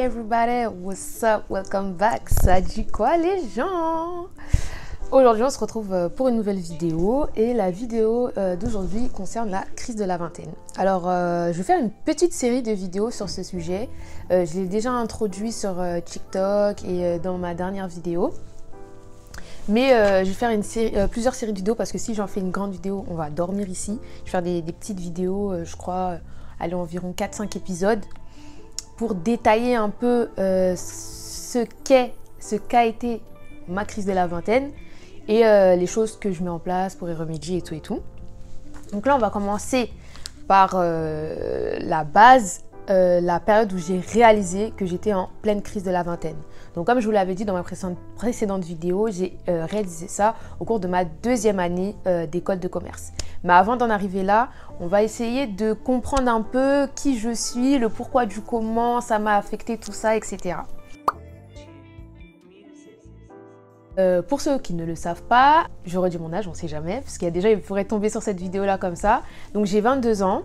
everybody, what's up, welcome back, ça dit quoi les gens? Aujourd'hui on se retrouve pour une nouvelle vidéo et la vidéo d'aujourd'hui concerne la crise de la vingtaine. Alors je vais faire une petite série de vidéos sur ce sujet, je l'ai déjà introduit sur TikTok et dans ma dernière vidéo. Mais je vais faire plusieurs séries de vidéos parce que si j'en fais une grande vidéo, on va dormir ici. Je vais faire des petites vidéos, je crois, aller environ 4-5 épisodes pour détailler un peu ce qu'a été ma crise de la vingtaine et les choses que je mets en place pour y remédier et tout et tout. Donc là, on va commencer par la base, la période où j'ai réalisé que j'étais en pleine crise de la vingtaine. Donc comme je vous l'avais dit dans ma précédente vidéo, j'ai réalisé ça au cours de ma deuxième année d'école de commerce. Mais avant d'en arriver là, on va essayer de comprendre un peu qui je suis, le pourquoi du comment, ça m'a affecté, tout ça, etc. Pour ceux qui ne le savent pas, je redis mon âge, on ne sait jamais, parce qu'il y a déjà, ils pourraient tomber sur cette vidéo-là comme ça. Donc j'ai 22 ans.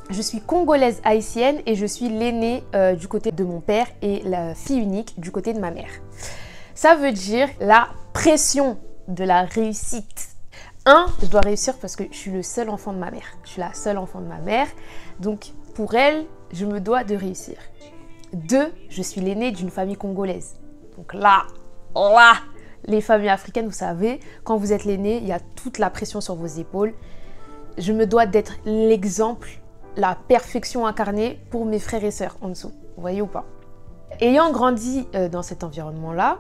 Je suis congolaise haïtienne et je suis l'aînée du côté de mon père et la fille unique du côté de ma mère. Ça veut dire la pression de la réussite. Je dois réussir parce que je suis le seul enfant de ma mère. Je suis la seule enfant de ma mère. Donc pour elle, je me dois de réussir. 2, je suis l'aînée d'une famille congolaise. Donc là, les familles africaines, vous savez, quand vous êtes l'aîné, il y a toute la pression sur vos épaules. Je me dois d'être l'exemple, la perfection incarnée pour mes frères et sœurs en dessous, vous voyez ou pas? Ayant grandi dans cet environnement-là,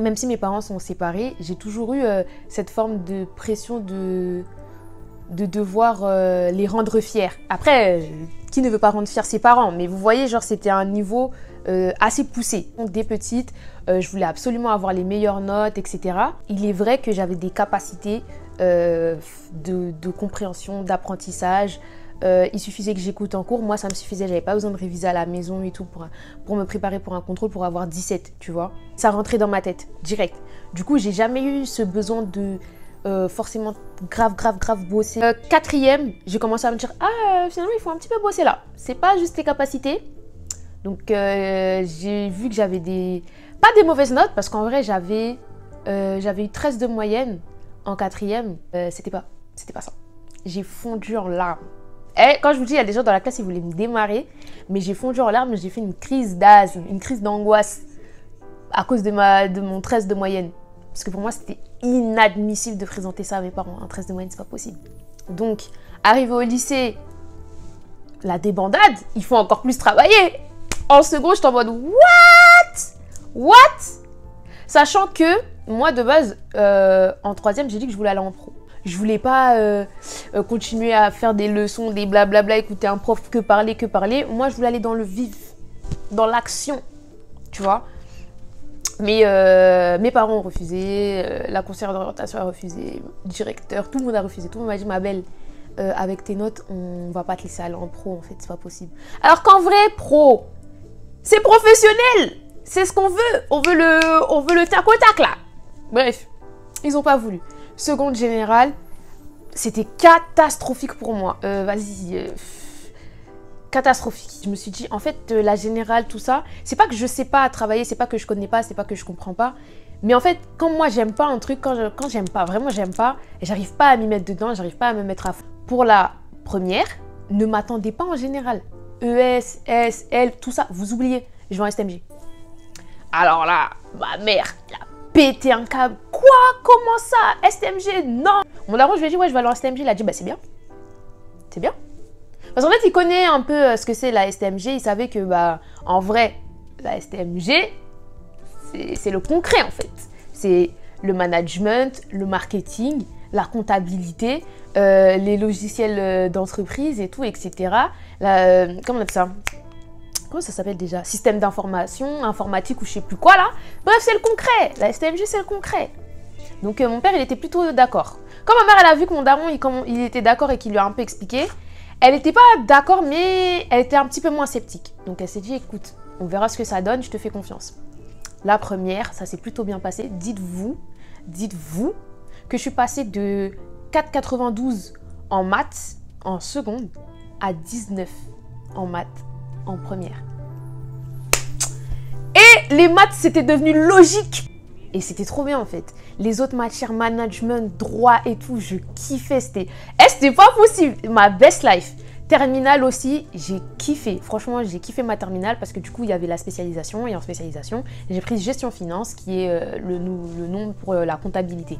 même si mes parents sont séparés, j'ai toujours eu cette forme de pression de devoir les rendre fiers. Après, qui ne veut pas rendre fiers ses parents? Mais vous voyez, genre c'était un niveau assez poussé. Dès petite, je voulais absolument avoir les meilleures notes, etc. Il est vrai que j'avais des capacités de compréhension, d'apprentissage. Il suffisait que j'écoute en cours, moi ça me suffisait, j'avais pas besoin de réviser à la maison et tout pour me préparer pour un contrôle pour avoir 17, tu vois. Ça rentrait dans ma tête, direct. Du coup, j'ai jamais eu ce besoin de forcément grave bosser. 4e, j'ai commencé à me dire, finalement il faut un petit peu bosser là. C'est pas juste tes capacités. Donc j'ai vu que j'avais pas des mauvaises notes parce qu'en vrai j'avais eu 13 de moyenne en 4e. C'était pas ça. J'ai fondu en larmes. Et quand je vous dis, il y a des gens dans la classe qui voulaient me démarrer, mais j'ai fondu en larmes, j'ai fait une crise d'asthme, une crise d'angoisse à cause de mon 13 de moyenne. Parce que pour moi, c'était inadmissible de présenter ça à mes parents. Un 13 de moyenne, c'est pas possible. Donc, arrivé au lycée, la débandade, il faut encore plus travailler. En second, j'étais en mode What? Sachant que, moi, de base, en 3e, j'ai dit que je voulais aller en pro. Je voulais pas continuer à faire des leçons, des blablabla, écouter un prof que parler. Moi, je voulais aller dans le vif, dans l'action, tu vois. Mais mes parents ont refusé, la conseillère d'orientation a refusé, le directeur, tout le monde a refusé. Tout le monde m'a dit, ma belle, avec tes notes, on va pas te laisser aller en pro, en fait, c'est pas possible. Alors qu'en vrai, pro, c'est professionnel, c'est ce qu'on veut. On veut le tac au tac, là. Bref, ils ont pas voulu. Seconde générale, c'était catastrophique pour moi. Catastrophique. Je me suis dit, en fait, la générale, tout ça, c'est pas que je sais pas travailler, c'est pas que je connais pas, c'est pas que je comprends pas. Mais en fait, quand moi, j'aime pas un truc, quand j'aime pas, vraiment, j'aime pas, et j'arrive pas à m'y mettre dedans, j'arrive pas à me mettre à fond. Pour la première, ne m'attendez pas en général. ES, S, L, tout ça, vous oubliez. Je vais en STMG. Alors là, ma mère, péter un câble. Quoi? Comment ça? STMG? Non. Mon daron, je lui ai dit, ouais, je vais aller en STMG. Il a dit, bah c'est bien. C'est bien. Parce qu'en fait, il connaît un peu ce que c'est la STMG. Il savait que, bah, en vrai, la STMG, c'est le concret, en fait. C'est le management, le marketing, la comptabilité, les logiciels d'entreprise et tout, etc. Comment on appelle ça? Comment ça s'appelle déjà? Système d'information, informatique ou je sais plus quoi là. Bref, c'est le concret. La STMG, c'est le concret. Donc mon père, il était plutôt d'accord. Quand ma mère, elle a vu que mon daron, il était d'accord et qu'il lui a un peu expliqué, elle n'était pas d'accord, mais elle était un petit peu moins sceptique. Donc elle s'est dit, écoute, on verra ce que ça donne, je te fais confiance. La première, ça s'est plutôt bien passé. Dites-vous que je suis passée de 4,92 en maths en seconde à 19 en maths en première. les maths, c'était devenu logique. Et c'était trop bien en fait. Les autres matières, management, droit et tout, je kiffais. C'était pas possible. Ma best life. Terminale aussi, j'ai kiffé. Franchement, j'ai kiffé ma terminale parce que du coup, il y avait la spécialisation. Et en spécialisation, j'ai pris gestion finance, qui est le nom pour la comptabilité.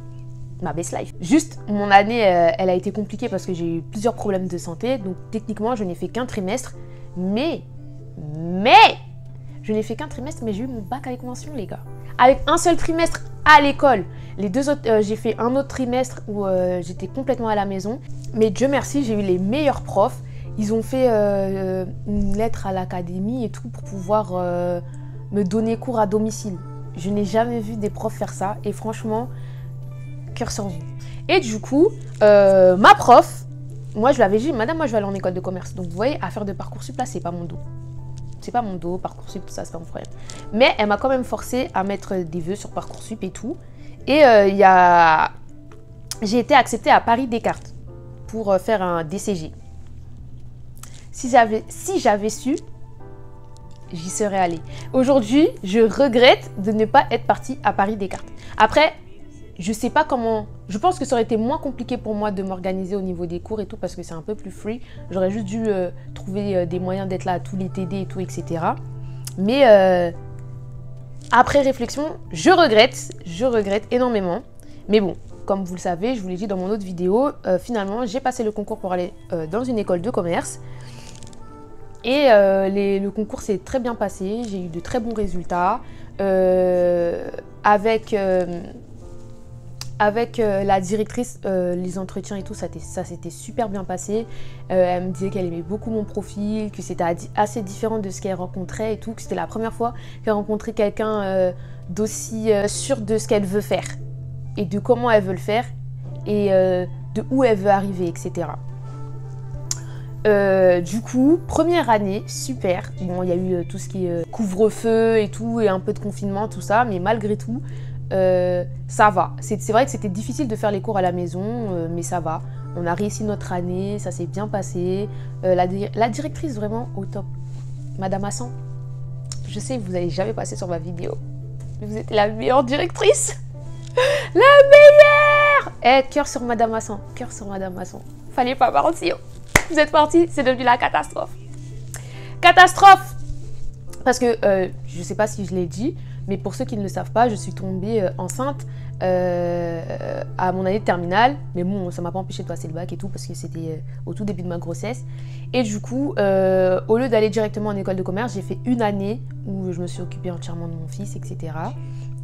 Ma best life. Juste, mon année, elle a été compliquée parce que j'ai eu plusieurs problèmes de santé. Donc, techniquement, je n'ai fait qu'un trimestre. Mais, je n'ai fait qu'un trimestre, mais j'ai eu mon bac avec mention, les gars. Avec un seul trimestre à l'école. Les deux autres, j'ai fait un autre trimestre où j'étais complètement à la maison. Mais Dieu merci, j'ai eu les meilleurs profs. Ils ont fait une lettre à l'académie et tout pour pouvoir me donner cours à domicile. Je n'ai jamais vu des profs faire ça. Et franchement, cœur sur vous. Et du coup, ma prof, moi je lui avais dit, madame, moi je vais aller en école de commerce. Donc vous voyez, affaire de Parcoursup, là, c'est pas mon dos. C'est pas mon dos, Parcoursup, tout ça, c'est pas mon problème. Mais elle m'a quand même forcé à mettre des vœux sur Parcoursup et tout. Et j'ai été acceptée à Paris Descartes pour faire un DCG. Si j'avais su, j'y serais allée. Aujourd'hui, je regrette de ne pas être partie à Paris Descartes. Après, je sais pas comment... Je pense que ça aurait été moins compliqué pour moi de m'organiser au niveau des cours et tout parce que c'est un peu plus free. J'aurais juste dû trouver des moyens d'être là à tous les TD et tout, etc. Mais après réflexion, je regrette énormément. Mais bon, comme vous le savez, je vous l'ai dit dans mon autre vidéo, finalement, j'ai passé le concours pour aller dans une école de commerce. Et le concours s'est très bien passé. J'ai eu de très bons résultats. Avec la directrice, les entretiens et tout, ça s'était super bien passé. Elle me disait qu'elle aimait beaucoup mon profil, que c'était assez différent de ce qu'elle rencontrait et tout, que c'était la première fois qu'elle rencontrait quelqu'un d'aussi sûr de ce qu'elle veut faire et de comment elle veut le faire et de où elle veut arriver, etc. Du coup, première année, super. Bon, il y a eu tout ce qui est couvre-feu et tout, et un peu de confinement, tout ça, mais malgré tout, ça va. C'est vrai que c'était difficile de faire les cours à la maison, mais ça va. On a réussi notre année, ça s'est bien passé. La directrice, vraiment au top. Madame Hassan, je sais que vous n'allez jamais passer sur ma vidéo, mais vous êtes la meilleure directrice. La meilleure. Cœur sur Madame Hassan, cœur sur Madame Hassan. Fallait pas partir. Vous êtes partis, c'est devenu la catastrophe. Catastrophe. Parce que, je ne sais pas si je l'ai dit, mais pour ceux qui ne le savent pas, je suis tombée enceinte à mon année de terminale. Mais bon, ça ne m'a pas empêché de passer le bac et tout, parce que c'était au tout début de ma grossesse. Et du coup, au lieu d'aller directement en école de commerce, j'ai fait une année où je me suis occupée entièrement de mon fils, etc.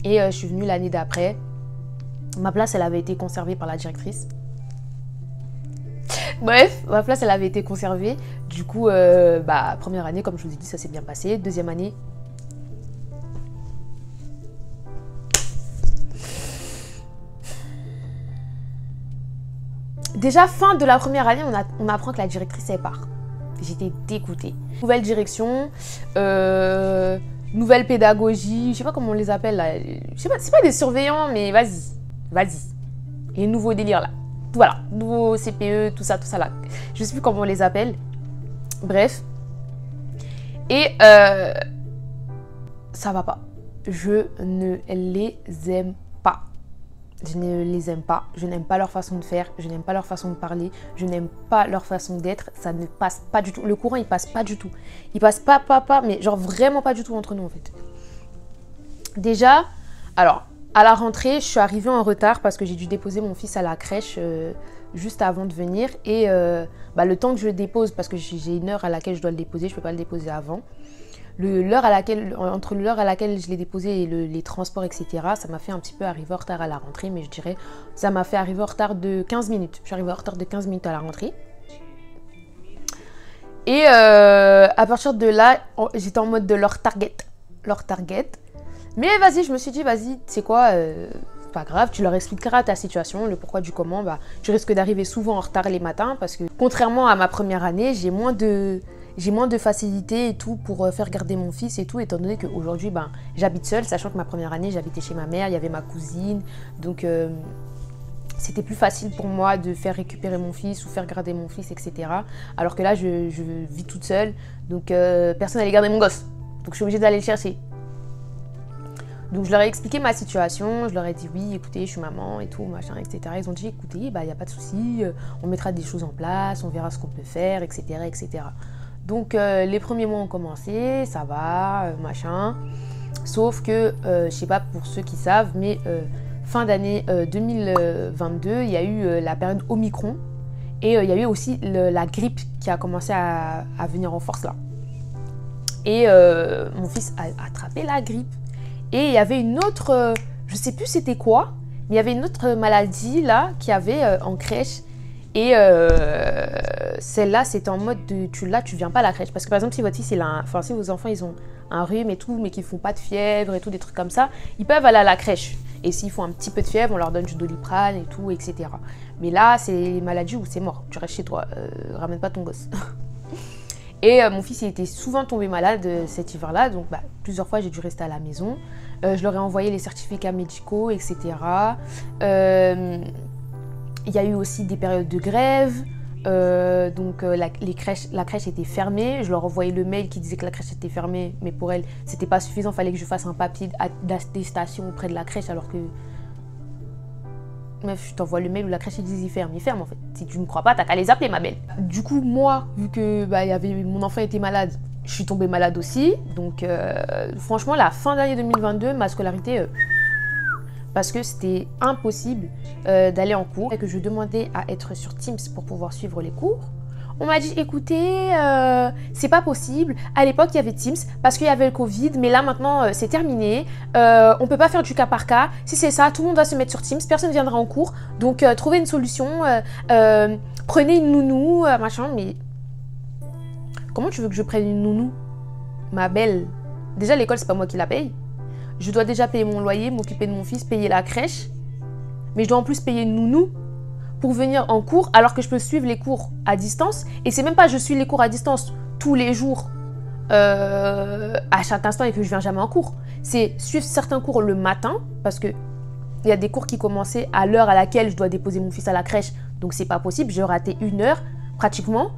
Et je suis venue l'année d'après. Ma place, elle avait été conservée par la directrice. Bref, ma place, elle avait été conservée. Du coup, première année, comme je vous ai dit, ça s'est bien passé. Deuxième année, déjà, fin de la première année, on apprend que la directrice, elle part. J'étais dégoûtée. Nouvelle direction, nouvelle pédagogie, je sais pas comment on les appelle là. Je sais pas, c'est pas des surveillants, mais vas-y. Et nouveau délire là. Voilà, nouveau CPE, tout ça là. Je sais plus comment on les appelle. Bref. Et ça va pas. Je ne les aime pas. Je ne les aime pas. Je n'aime pas leur façon de faire. Je n'aime pas leur façon de parler. Je n'aime pas leur façon d'être. Ça ne passe pas du tout. Le courant, il passe pas du tout. Il passe pas, mais genre vraiment pas du tout entre nous en fait. Déjà, alors, à la rentrée, je suis arrivée en retard parce que j'ai dû déposer mon fils à la crèche juste avant de venir. Et le temps que je le dépose, parce que j'ai une heure à laquelle je dois le déposer, je ne peux pas le déposer avant. Entre l'heure à laquelle je l'ai déposé et les transports, etc., ça m'a fait un petit peu arriver en retard à la rentrée. Mais je dirais, ça m'a fait arriver en retard de 15 minutes. Je suis arrivée en retard de 15 minutes à la rentrée. Et à partir de là, j'étais en mode de leur target. Mais vas-y, je me suis dit, vas-y, tu sais quoi, c'est pas grave, tu leur expliqueras ta situation, le pourquoi du comment. Tu risques d'arriver souvent en retard les matins parce que contrairement à ma première année, j'ai moins de facilité et tout pour faire garder mon fils et tout, étant donné qu'aujourd'hui, j'habite seule, sachant que ma première année, j'habitais chez ma mère, il y avait ma cousine, donc c'était plus facile pour moi de faire récupérer mon fils ou faire garder mon fils, etc. Alors que là, je vis toute seule, donc personne n'allait garder mon gosse, donc je suis obligée d'aller le chercher. Donc je leur ai expliqué ma situation, je leur ai dit oui, écoutez, je suis maman et tout, machin, etc. Ils ont dit écoutez, il n'y a pas de souci, on mettra des choses en place, on verra ce qu'on peut faire, etc. etc. Donc les premiers mois ont commencé, ça va, machin. Sauf que, je sais pas pour ceux qui savent, mais fin d'année 2022, il y a eu la période Omicron. Et il y a eu aussi la grippe qui a commencé à venir en force là. Et mon fils a attrapé la grippe. Et il y avait une autre, je sais plus c'était quoi, mais il y avait une autre maladie là qui avait en crèche. Et celle-là, c'était en mode de tu viens pas à la crèche. Parce que par exemple, si votre fils, si vos enfants ils ont un rhume et tout, mais qu'ils font pas de fièvre et tout, des trucs comme ça, ils peuvent aller à la crèche. Et s'ils font un petit peu de fièvre, on leur donne du Doliprane et tout, etc. Mais là, c'est les maladies où c'est mort. Tu restes chez toi, ramène pas ton gosse. Et mon fils, il était souvent tombé malade cet hiver-là. Donc, plusieurs fois, j'ai dû rester à la maison. Je leur ai envoyé les certificats médicaux, etc. Il y a eu aussi des périodes de grève. La crèche était fermée. Je leur envoyais le mail qui disait que la crèche était fermée. Mais pour elle, c'était pas suffisant. Il fallait que je fasse un papier d'attestation auprès de la crèche alors que... Meuf, je t'envoie le mail où la crèche dit il ferme en fait. Si tu ne crois pas, t'as qu'à les appeler ma belle. Du coup, moi, vu que mon enfant était malade, je suis tombée malade aussi. Donc franchement, la fin d'année 2022, ma scolarité, parce que c'était impossible d'aller en cours et que je demandais à être sur Teams pour pouvoir suivre les cours. On m'a dit écoutez, c'est pas possible. À l'époque, il y avait Teams parce qu'il y avait le Covid, mais là maintenant c'est terminé. On peut pas faire du cas par cas. Si c'est ça, tout le monde va se mettre sur Teams, personne viendra en cours. Donc trouvez une solution. Prenez une nounou, machin. Mais comment tu veux que je prenne une nounou, ma belle? Déjà l'école c'est pas moi qui la paye. Je dois déjà payer mon loyer, m'occuper de mon fils, payer la crèche. Mais je dois en plus payer une nounou pour venir en cours alors que je peux suivre les cours à distance. Et c'est même pas je suis les cours à distance tous les jours à chaque instant et que je viens jamais en cours. C'est suivre certains cours le matin parce que il y a des cours qui commençaient à l'heure à laquelle je dois déposer mon fils à la crèche. Donc c'est pas possible, je ratais 1 heure pratiquement.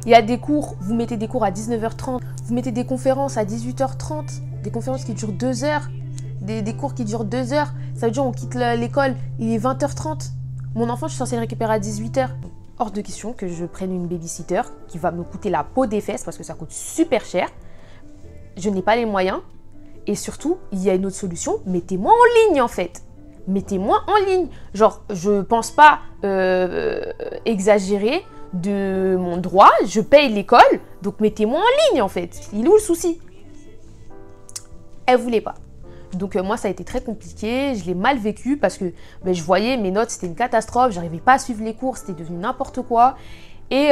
Il y a des cours, vous mettez des cours à 19h30, vous mettez des conférences à 18h30, des conférences qui durent 2 heures, des cours qui durent 2 heures. Ça veut dire on quitte l'école, il est 20h30. Mon enfant, je suis censée le récupérer à 18h. Hors de question que je prenne une babysitter qui va me coûter la peau des fesses parce que ça coûte super cher. Je n'ai pas les moyens. Et surtout, il y a une autre solution. Mettez-moi en ligne en fait. Mettez-moi en ligne. Genre, je pense pas exagérer de mon droit. Je paye l'école. Donc mettez-moi en ligne en fait. Il est où le souci? Elle voulait pas. Donc moi ça a été très compliqué, je l'ai mal vécu parce que je voyais mes notes, c'était une catastrophe, j'arrivais pas à suivre les cours, c'était devenu n'importe quoi. Et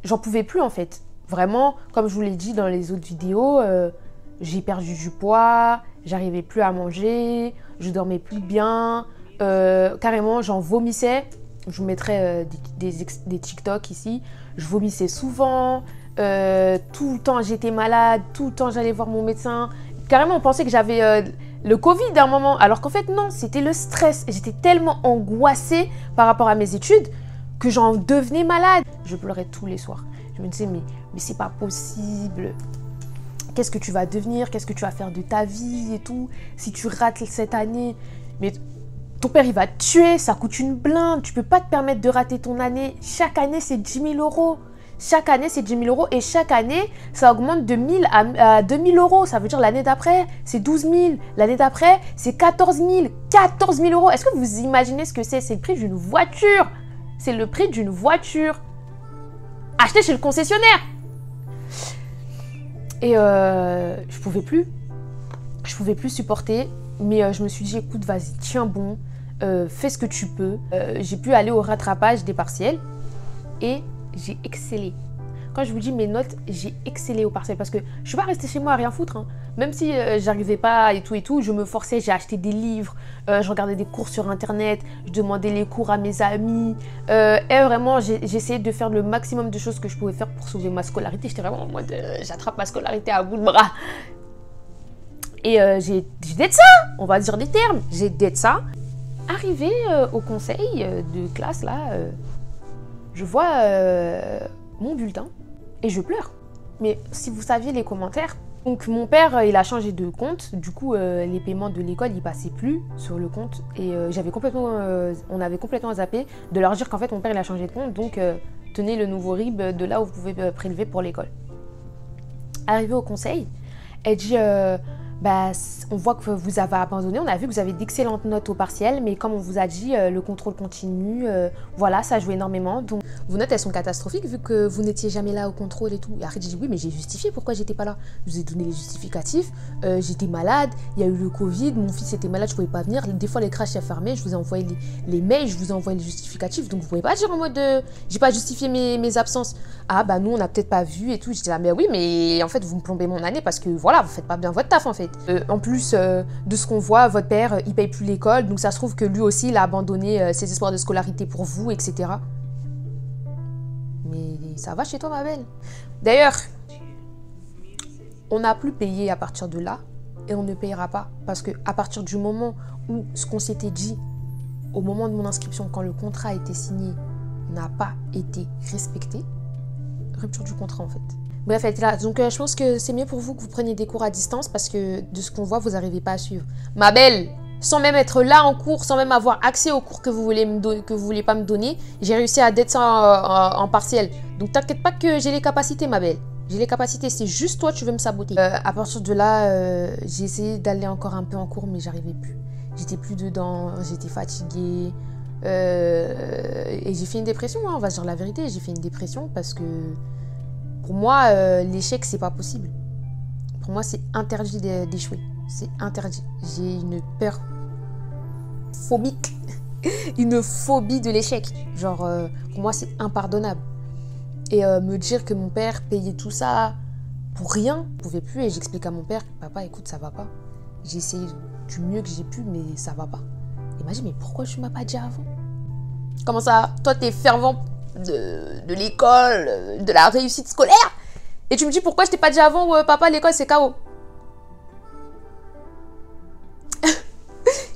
j'en pouvais plus en fait. Vraiment, comme je vous l'ai dit dans les autres vidéos, j'ai perdu du poids, j'arrivais plus à manger, je dormais plus bien, carrément j'en vomissais. Je vous mettrai des TikTok ici, je vomissais souvent, tout le temps j'étais malade, tout le temps j'allais voir mon médecin. Carrément, on pensait que j'avais le Covid à un moment, alors qu'en fait, non, c'était le stress. J'étais tellement angoissée par rapport à mes études que j'en devenais malade. Je pleurais tous les soirs. Je me disais, mais c'est pas possible. Qu'est-ce que tu vas devenir? Qu'est-ce que tu vas faire de ta vie et tout? Si tu rates cette année, mais ton père, il va te tuer, ça coûte une blinde. Tu peux pas te permettre de rater ton année. Chaque année, c'est 10 000 euros. Chaque année, c'est 10 000 euros et chaque année, ça augmente de 1 000 à 2 000 euros. Ça veut dire l'année d'après, c'est 12 000. L'année d'après, c'est 14 000. 14 000 euros. Est-ce que vous imaginez ce que c'est? C'est le prix d'une voiture. C'est le prix d'une voiture. Achetée chez le concessionnaire. Et je pouvais plus. Je pouvais plus supporter. Mais je me suis dit, écoute, vas-y, tiens bon. Fais ce que tu peux. J'ai pu aller au rattrapage des partiels. Et j'ai excellé. Quand je vous dis mes notes, j'ai excellé au partiel parce que je suis pas restée chez moi à rien foutre. Hein. Même si j'arrivais pas et tout, je me forçais, j'ai acheté des livres, je regardais des cours sur internet, je demandais les cours à mes amis. Et vraiment, j'essayais de faire le maximum de choses que je pouvais faire pour sauver ma scolarité. J'étais vraiment en mode, j'attrape ma scolarité à bout de bras. Et j'ai d'être ça, on va dire des termes, j'ai d'être ça. Arrivé au conseil de classe là, je vois mon bulletin et je pleure. Mais si vous saviez les commentaires, Donc mon père, il a changé de compte. Du coup, les paiements de l'école, ils passaient plus sur le compte. Et on avait complètement zappé de leur dire qu'en fait, mon père, il a changé de compte. Donc, tenez le nouveau RIB de là où vous pouvez prélever pour l'école. Arrivé au conseil, elle dit on voit que vous avez abandonné, on a vu que vous avez d'excellentes notes au partiel, mais comme on vous a dit, le contrôle continue, voilà, ça joue énormément. Donc vos notes, elles sont catastrophiques vu que vous n'étiez jamais là au contrôle et tout. Et après, j'ai dit oui, mais j'ai justifié pourquoi j'étais pas là. Je vous ai donné les justificatifs, j'étais malade, il y a eu le Covid, mon fils était malade, je pouvais pas venir. Des fois, les crèches étaient fermées, je vous ai envoyé les mails, je vous ai envoyé les justificatifs. Donc vous pouvez pas dire en mode j'ai pas justifié mes absences. Ah bah nous, on n'a peut-être pas vu et tout. Je dis mais oui, mais en fait, vous me plombez mon année parce que voilà, vous faites pas bien votre taf en fait. En plus de ce qu'on voit, votre père, il paye plus l'école, donc ça se trouve que lui aussi, il a abandonné ses espoirs de scolarité pour vous, etc. Mais ça va chez toi, ma belle? D'ailleurs, on n'a plus payé à partir de là, et on ne payera pas, parce que à partir du moment où ce qu'on s'était dit, au moment de mon inscription, quand le contrat a été signé, n'a pas été respecté, rupture du contrat en fait. Bref, elle était là. Donc, je pense que c'est mieux pour vous que vous preniez des cours à distance parce que de ce qu'on voit, vous n'arrivez pas à suivre. Ma belle, sans même être là en cours, sans même avoir accès aux cours que vous voulez pas me donner, j'ai réussi à d'être ça en partiel. Donc, t'inquiète pas que j'ai les capacités, ma belle. J'ai les capacités, c'est juste toi, tu veux me saboter. À partir de là, j'ai essayé d'aller encore un peu en cours, mais j'arrivais plus. J'étais plus dedans, j'étais fatiguée. Et j'ai fait une dépression, hein, on va se dire la vérité. J'ai fait une dépression parce que... Pour moi, l'échec, c'est pas possible. Pour moi, c'est interdit d'échouer. C'est interdit. J'ai une peur phobique. Une phobie de l'échec. Genre, pour moi, c'est impardonnable. Et me dire que mon père payait tout ça pour rien, je pouvais plus. Et j'explique à mon père, papa, écoute, ça va pas. J'ai essayé du mieux que j'ai pu, mais ça va pas. Il m'a dit, mais pourquoi tu m'as pas dit avant? Comment ça? Toi, t'es fervent de l'école, de la réussite scolaire. Et tu me dis pourquoi je t'ai pas dit avant, papa, l'école c'est KO.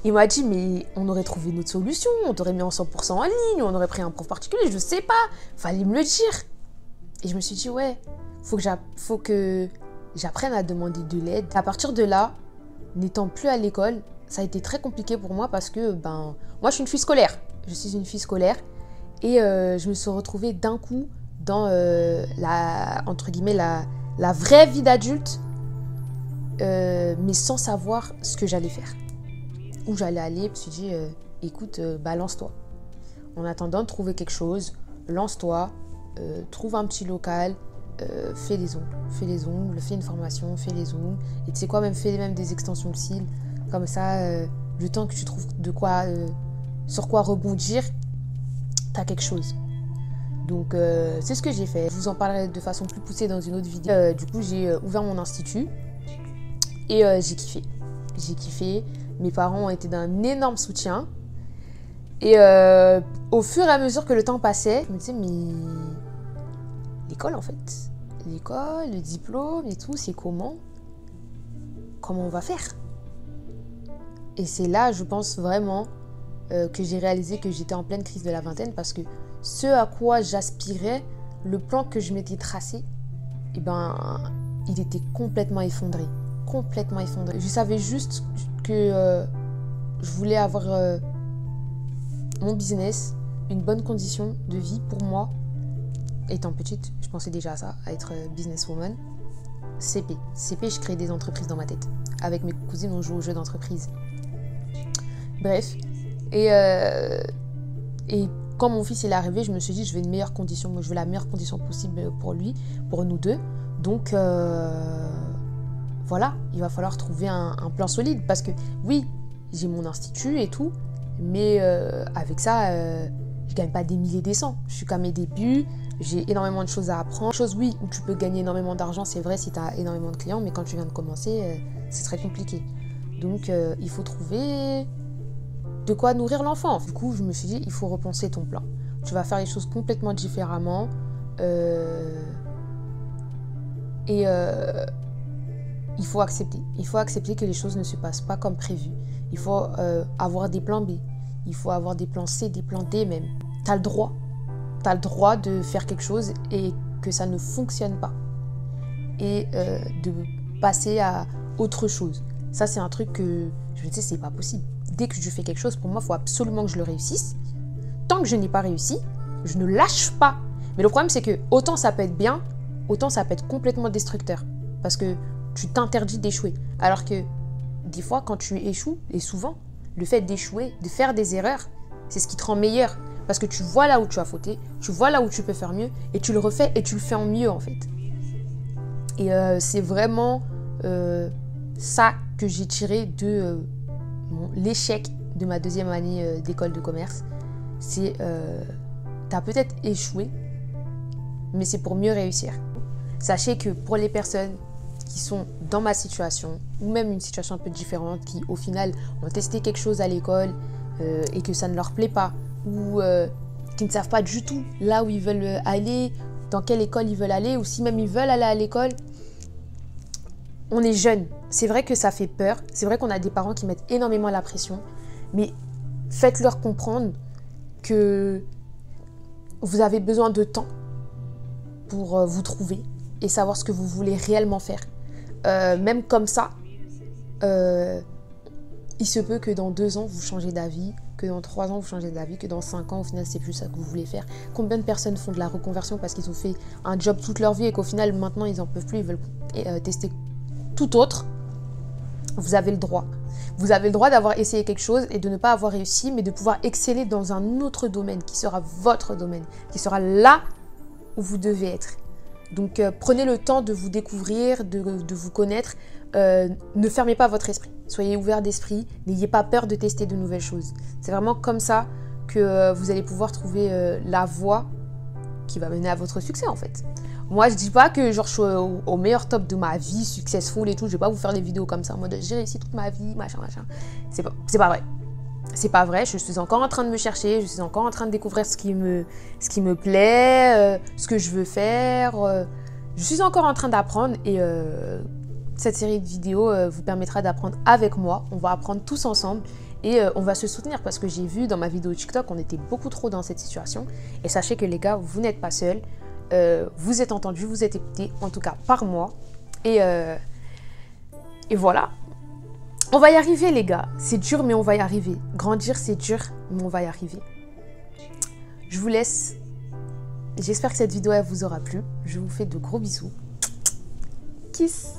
Il m'a dit, mais on aurait trouvé une autre solution, on t'aurait mis en 100% en ligne, on aurait pris un prof particulier, je sais pas. Fallait me le dire. Et je me suis dit, ouais, faut que j'apprenne à demander de l'aide. À partir de là, n'étant plus à l'école, ça a été très compliqué pour moi parce que, moi je suis une fille scolaire. Je suis une fille scolaire. Et je me suis retrouvée d'un coup dans entre guillemets, la vraie vie d'adulte, mais sans savoir ce que j'allais faire. Où j'allais aller, je me suis dit, écoute, lance-toi. En attendant de trouver quelque chose, lance-toi, trouve un petit local, fais les ongles, fais une formation, fais les ongles. Et tu sais quoi, fais même des extensions de cils. Comme ça, le temps que tu trouves sur quoi rebondir, t'as quelque chose. Donc c'est ce que j'ai fait. Je vous en parlerai de façon plus poussée dans une autre vidéo. Du coup, j'ai ouvert mon institut et j'ai kiffé. J'ai kiffé. Mes parents ont été d'un énorme soutien. Et au fur et à mesure que le temps passait, je me disais, mais l'école en fait, l'école, le diplôme et tout, c'est comment on va faire? Et c'est là, je pense vraiment, que j'ai réalisé que j'étais en pleine crise de la vingtaine parce que ce à quoi j'aspirais, le plan que je m'étais tracé, il était complètement effondré. Complètement effondré. Je savais juste que je voulais avoir mon business, une bonne condition de vie pour moi. Étant petite, je pensais déjà à ça, à être businesswoman. CP, je créais des entreprises dans ma tête. Avec mes cousines, on joue aux jeux d'entreprise. Bref. Et quand mon fils est arrivé, je me suis dit, je veux la meilleure condition possible pour lui, pour nous deux. Donc, voilà, il va falloir trouver un plan solide. Parce que, oui, j'ai mon institut et tout, mais avec ça, je gagne pas des milliers, des cents. Je suis qu'à mes débuts, j'ai énormément de choses à apprendre. Chose, oui, où tu peux gagner énormément d'argent, c'est vrai si tu as énormément de clients, mais quand tu viens de commencer, c'est très compliqué. Donc, il faut trouver de quoi nourrir l'enfant. Du coup, je me suis dit, il faut repenser ton plan. Tu vas faire les choses complètement différemment. Il faut accepter. Il faut accepter que les choses ne se passent pas comme prévu. Il faut avoir des plans B. Il faut avoir des plans C, des plans D même. Tu as le droit. Tu as le droit de faire quelque chose et que ça ne fonctionne pas. Et passer à autre chose. Ça, c'est un truc que je me dis, c'est pas possible. Dès que je fais quelque chose, pour moi, il faut absolument que je le réussisse. Tant que je n'ai pas réussi, je ne lâche pas. Mais le problème, c'est que autant ça peut être bien, autant ça peut être complètement destructeur. Parce que tu t'interdis d'échouer. Alors que des fois, quand tu échoues, et souvent, le fait d'échouer, de faire des erreurs, c'est ce qui te rend meilleur. Parce que tu vois là où tu as fauté, tu vois là où tu peux faire mieux, et tu le refais et tu le fais en mieux en fait. Et c'est vraiment ça que j'ai tiré de l'échec de ma 2e année d'école de commerce. C'est, tu as peut-être échoué, mais c'est pour mieux réussir. Sachez que pour les personnes qui sont dans ma situation, ou même une situation un peu différente, qui au final ont testé quelque chose à l'école et que ça ne leur plaît pas, ou qui ne savent pas du tout là où ils veulent aller, dans quelle école ils veulent aller, ou si même ils veulent aller à l'école. On est jeunes, c'est vrai que ça fait peur, c'est vrai qu'on a des parents qui mettent énormément la pression, mais faites-leur comprendre que vous avez besoin de temps pour vous trouver et savoir ce que vous voulez réellement faire. Même comme ça, il se peut que dans 2 ans, vous changez d'avis, que dans 3 ans, vous changez d'avis, que dans 5 ans, au final, c'est plus ça que vous voulez faire. Combien de personnes font de la reconversion parce qu'ils ont fait un job toute leur vie et qu'au final, maintenant, ils n'en peuvent plus, ils veulent tester tout autre. Vous avez le droit. Vous avez le droit d'avoir essayé quelque chose et de ne pas avoir réussi, mais de pouvoir exceller dans un autre domaine qui sera votre domaine, qui sera là où vous devez être. Donc, prenez le temps de vous découvrir, de vous connaître. Ne fermez pas votre esprit. Soyez ouvert d'esprit. N'ayez pas peur de tester de nouvelles choses. C'est vraiment comme ça que vous allez pouvoir trouver la voie qui va mener à votre succès, en fait. Moi, je dis pas que genre, je suis au meilleur top de ma vie, successful et tout. Je vais pas vous faire des vidéos comme ça en mode j'ai réussi toute ma vie, machin. C'est pas vrai. C'est pas vrai. Je suis encore en train de me chercher. Je suis encore en train de découvrir ce qui me plaît, ce que je veux faire. Je suis encore en train d'apprendre et cette série de vidéos vous permettra d'apprendre avec moi. On va apprendre tous ensemble et on va se soutenir parce que j'ai vu dans ma vidéo TikTok, on était beaucoup trop dans cette situation. Et sachez que les gars, vous n'êtes pas seuls. Vous êtes entendus, vous êtes écoutés, en tout cas par moi. Et voilà. On va y arriver les gars. C'est dur mais on va y arriver. Grandir c'est dur mais on va y arriver. Je vous laisse. J'espère que cette vidéo elle vous aura plu. Je vous fais de gros bisous. Kiss.